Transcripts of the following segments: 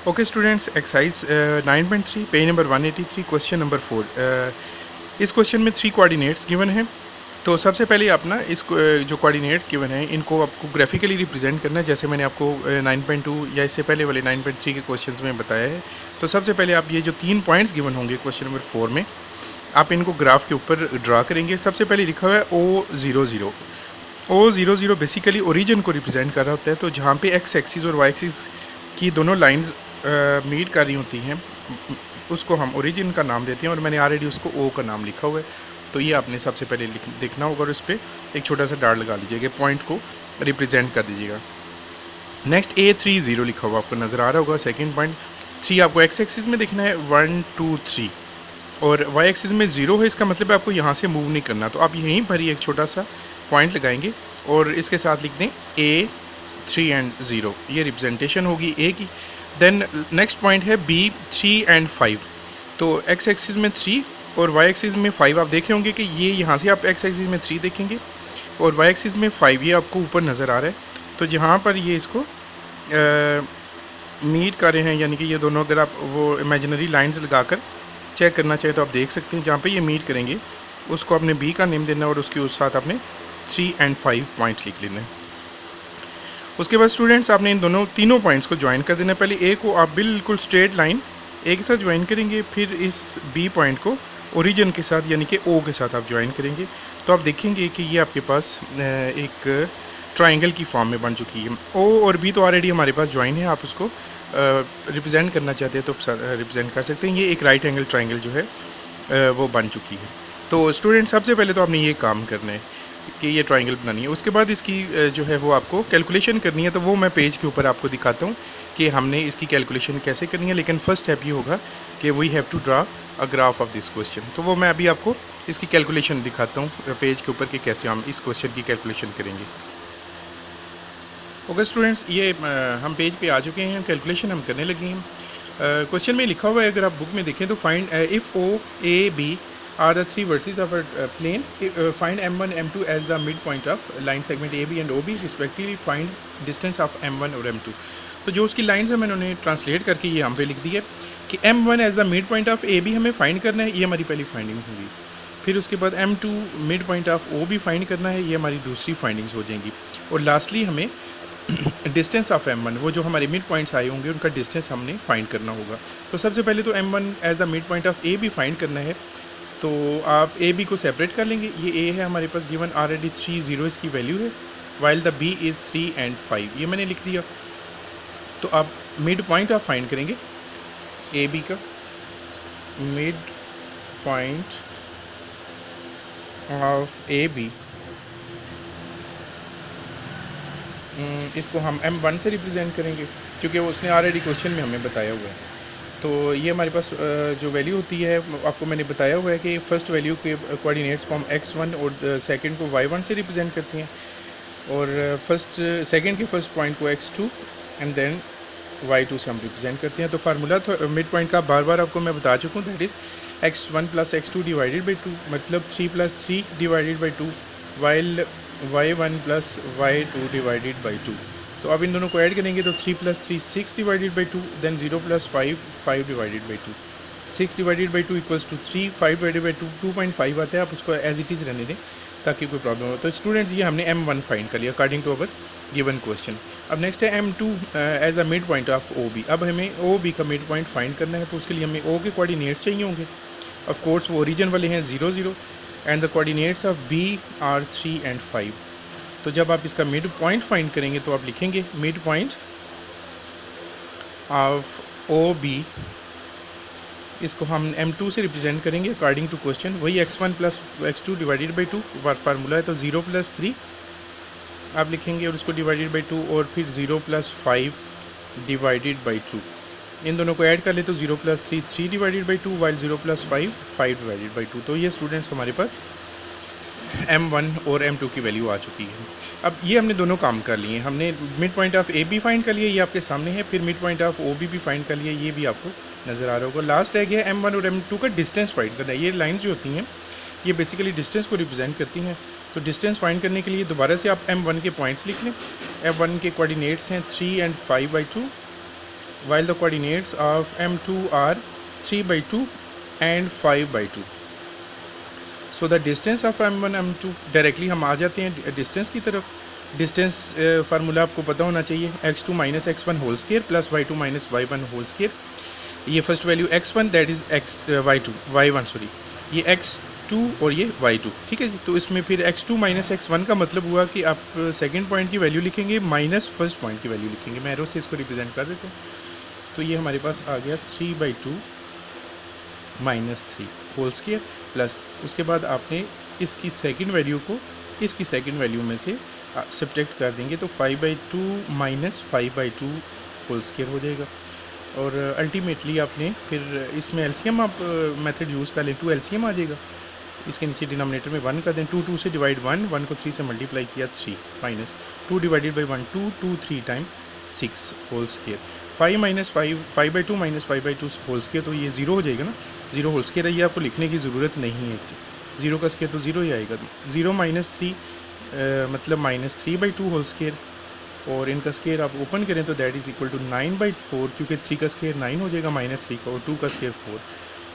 Okay students, exercise 9.3 page number 183 question number 4। इस question में 3 coordinates given हैं। तो सबसे पहले आप ना इस जो कोऑर्डिनेट्स गिवन हैं इनको आपको ग्राफिकली रिप्रेजेंट करना है, जैसे मैंने आपको 9.2 या इससे पहले वाले 9.3 के क्वेश्चंस में बताया है। तो सबसे पहले आप ये जो 3 पॉइंट्स गिवन होंगे क्वेश्चन नंबर 4 में, आप इनको ग्राफ के ऊपर ड्रा करेंगे। सबसे पहले लिखा हुआ है O00। O00 बेसिकली ओरिजिन को रिप्रेजेंट कर रहा होता है। तो जहाँ पे एक्स एक्सिस और वाई एक्सिस की दोनों लाइंस मीट कर रही होती हैं उसको हम ओरिजिन का नाम देते हैं, और मैंने ऑलरेडी उसको ओ का नाम लिखा हुआ है। तो ये आपने सबसे पहले देखना होगा और उस पर एक छोटा सा डार्ट लगा लीजिएगा, पॉइंट को रिप्रेजेंट कर दीजिएगा। नेक्स्ट A30 लिखा हुआ आपको नज़र आ रहा होगा। सेकंड पॉइंट 3 आपको एक्स एक्सिस में देखना है 1 2 3, और वाई एक्सिस में 0 है। इसका मतलब है आपको यहाँ से मूव नहीं करना। तो आप यहीं पर ही एक छोटा सा पॉइंट लगाएंगे और इसके साथ लिख दें A3 एंड 0। ये रिप्रेजेंटेशन होगी ए की। देन नेक्स्ट पॉइंट है B3 एंड 5। तो एक्स एक्सिस में 3 और वाई एक्सिस में 5। आप देखे होंगे कि ये यहाँ से आप एक्स एक्सिस में 3 देखेंगे और वाई एक्सिस में 5, ये आपको ऊपर नज़र आ रहा है। तो जहाँ पर ये इसको मीट कर रहे हैं, यानी कि ये दोनों अगर आप वो इमेजिनरी लाइंस लगाकर चेक करना चाहिए तो आप देख सकते हैं जहाँ पे ये मीट करेंगे उसको आपने बी का नेम देना और उसके उस साथ आपने 3 एंड 5 पॉइंट्स लिख लेना है। उसके बाद स्टूडेंट्स आपने इन तीनों पॉइंट्स को ज्वाइन कर देना। पहले ए को आप बिल्कुल स्ट्रेट लाइन ए के साथ ज्वाइन करेंगे, फिर इस बी पॉइंट को ओरिजिन के साथ यानी कि ओ के साथ आप ज्वाइन करेंगे। तो आप देखेंगे कि ये आपके पास एक ट्राइंगल की फॉर्म में बन चुकी है। ओ और बी तो ऑलरेडी हमारे पास ज्वाइन है, आप उसको रिप्रेजेंट करना चाहते हैं तो रिप्रेजेंट कर सकते हैं। ये एक राइट एंगल ट्राइंगल जो है वो बन चुकी है। तो स्टूडेंट सबसे पहले तो आपने ये काम करना है कि ये ट्राइंगल बनानी है। उसके बाद इसकी जो है वो आपको कैलकुलेशन करनी है। तो वो मैं पेज के ऊपर आपको दिखाता हूँ कि हमने इसकी कैलकुलेशन कैसे करनी है। लेकिन फर्स्ट स्टेप ये होगा कि we have to draw a graph of this question. तो वो मैं अभी आपको इसकी कैलकुलेशन दिखाता हूँ पेज के ऊपर कि कैसे हम इस क्वेश्चन की कैलकुलेशन करेंगे। ओके स्टूडेंट्स, ये हम पेज पे आ चुके हैं, कैलकुलेशन हम करने लगे हैं। क्वेश्चन में लिखा हुआ है, अगर आप बुक में देखें तो find if O A B are the 3 vertices of a plane, find m1 m2 as the midpoint of line segment AB and OB respectively, find distance of m1 और m2। तो जो उसकी लाइन्स है मैंने उन्हें ट्रांसलेट करके ये हम पे लिख दी है कि m1 as the mid point of AB हमें फाइंड करना है, ये हमारी पहली फाइंडिंग्स होंगी। फिर उसके बाद m2 mid point of OB find करना है, ये हमारी दूसरी फाइंडिंग्स हो जाएंगी। और लास्टली हमें डिस्टेंस ऑफ m1, वो जो हमारे मिड पॉइंट्स आए होंगे उनका डिस्टेंस हमने फाइंड करना होगा। तो सबसे पहले तो m1 as the mid point of AB find करना है। तो आप ए बी को सेपरेट कर लेंगे। ये ए है हमारे पास गिवन ऑलरेडी 3 0 इसकी वैल्यू है, while the B is 3 and 5, ये मैंने लिख दिया। तो आप मिड पॉइंट आप फाइंड करेंगे ए बी का, mid point of A B इसको हम m1 से रिप्रेजेंट करेंगे क्योंकि उसने ऑलरेडी क्वेश्चन में हमें बताया हुआ है। तो ये हमारे पास जो वैल्यू होती है आपको मैंने बताया हुआ है कि फर्स्ट वैल्यू के कोऑर्डिनेट्स को हम x1 और सेकंड को y1 से रिप्रेजेंट करते हैं, और सेकंड के फर्स्ट पॉइंट को x2 एंड देन y2 से हम रिप्रेजेंट करते हैं। तो फार्मूला तो मिड पॉइंट का बार बार आपको मैं बता चुका हूँ, that is x1 + x2 divided by 2, मतलब 3 + 3 divided by 2, while y1 + y2 divided by 2। तो अब इन दोनों को ऐड करेंगे तो 3 + 3 6 divided by 2, then 0 + 5 5 divided by 2, 6 divided by 2 = 3, 5 divided by 2 2.5 आता है। आप उसको एज इट इज़ रहने दें ताकि कोई प्रॉब्लम हो। तो स्टूडेंट्स ये हमने m1 फाइंड कर लिया according to our given question. अब नेक्स्ट है m2 as the mid point of OB। अब हमें OB का मिड पॉइंट फाइंड करना है, तो उसके लिए हमें O के कोऑर्डिनेट्स चाहिए होंगे। ऑफ कोर्स वो ओरिजिन वाले हैं 0 0 and the coordinates of B are 3 and 5। तो जब आप इसका मिड पॉइंट फाइंड करेंगे तो आप लिखेंगे मिड पॉइंट ऑफ OB, इसको हम m2 से रिप्रेजेंट करेंगे अकॉर्डिंग टू क्वेश्चन। वही x1 + x2 divided by 2 formula है, तो 0 + 3 आप लिखेंगे और उसको डिवाइडेड बाई 2, और फिर 0 + 5 डिवाइडेड बाई 2। इन दोनों को ऐड कर ले तो 0 + 3 3 divided by 2, while 0 + 5 5 divided by 2। तो ये स्टूडेंट्स हमारे पास m1 और m2 की वैल्यू आ चुकी है। अब ये हमने दोनों काम कर लिए। हमने mid point of AB find कर लिया, ये आपके सामने है। फिर मिड पॉइंट ऑफ OB भी फाइंड कर लिया, ये भी आपको नज़र आ रहा होगा। लास्ट है कि m1 और m2 का डिस्टेंस फाइंड करना है। ये लाइंस जो होती हैं ये बेसिकली डिस्टेंस को रिप्रेजेंट करती हैं। तो डिस्टेंस फाइंड करने के लिए दोबारा से आप m1 के पॉइंट्स लिख लें। m1 के कोऑर्डिनेट्स हैं 3 and 5/2, while the coordinates of M2 are 3/2 and 5/2. So the distance of M1 M2, directly हम आ जाते हैं डिस्टेंस की तरफ। डिस्टेंस फार्मूला आपको पता होना चाहिए, x2 minus x1 whole square plus y2 minus y1 whole square. ये first value x1 that is y1 sorry, ये x2 और ये y2, ठीक है जी। तो इसमें फिर x2 माइनस x1 का मतलब हुआ कि आप सेकेंड पॉइंट की वैल्यू लिखेंगे माइनस फर्स्ट पॉइंट की वैल्यू लिखेंगे। मैं एरो से इसको रिप्रेजेंट कर देता हूँ। तो ये हमारे पास आ गया 3/2 माइनस 3 होल स्केयर प्लस उसके बाद आपने इसकी सेकंड वैल्यू को इसकी सेकंड वैल्यू में से सब्ट्रैक्ट कर देंगे तो 5/2 माइनस 5/2 होल स्केयर हो जाएगा। और अल्टीमेटली आपने फिर इसमें एलसीएम आप मेथड यूज़ कर लें, 2 एलसीएम आ जाएगा। इसके नीचे डिनोमिनेटर में 1 कर दें, 2 से डिवाइड 1 को 3 से मल्टीप्लाई किया 3 minus 2 divided by 1 2 3 time 6 whole square. 5 minus 5/2 minus 5/2 whole square, तो ये 0 हो जाएगा ना, 0 होल स्केयर है, ये आपको लिखने की ज़रूरत नहीं है। 0 का स्केयर तो 0 ही आएगा। 0 माइनस 3 मतलब माइनस 3/2 होल स्केयर, और इनका स्केयर आप ओपन करें तो दैट इज़ इक्वल टू 9/4, क्योंकि 3 का स्केयर 9 हो जाएगा माइनस 3 का, और 2 का स्केयर 4,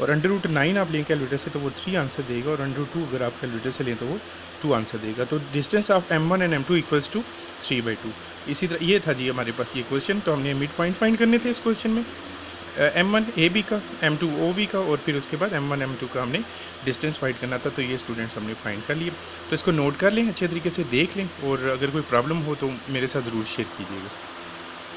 और √9 आप लें कैलकुलेटर से तो वो 3 आंसर देगा, और √2 अगर आप कैलकुलेटर से लें तो वो 2 आंसर देगा। तो distance of M1 and M2 equals to 3/2। इसी तरह ये था जी हमारे पास ये क्वेश्चन। तो हमने मिड पॉइंट फाइंड करने थे इस क्वेश्चन में, M1 AB का, M2 OB का, और फिर उसके बाद M1 M2 का हमने डिस्टेंस फाइंड करना था। तो ये स्टूडेंट्स हमने फाइंड कर लिए। तो इसको नोट कर लें, अच्छे तरीके से देख लें, और अगर कोई प्रॉब्लम हो तो मेरे साथ ज़रूर शेयर कीजिएगा।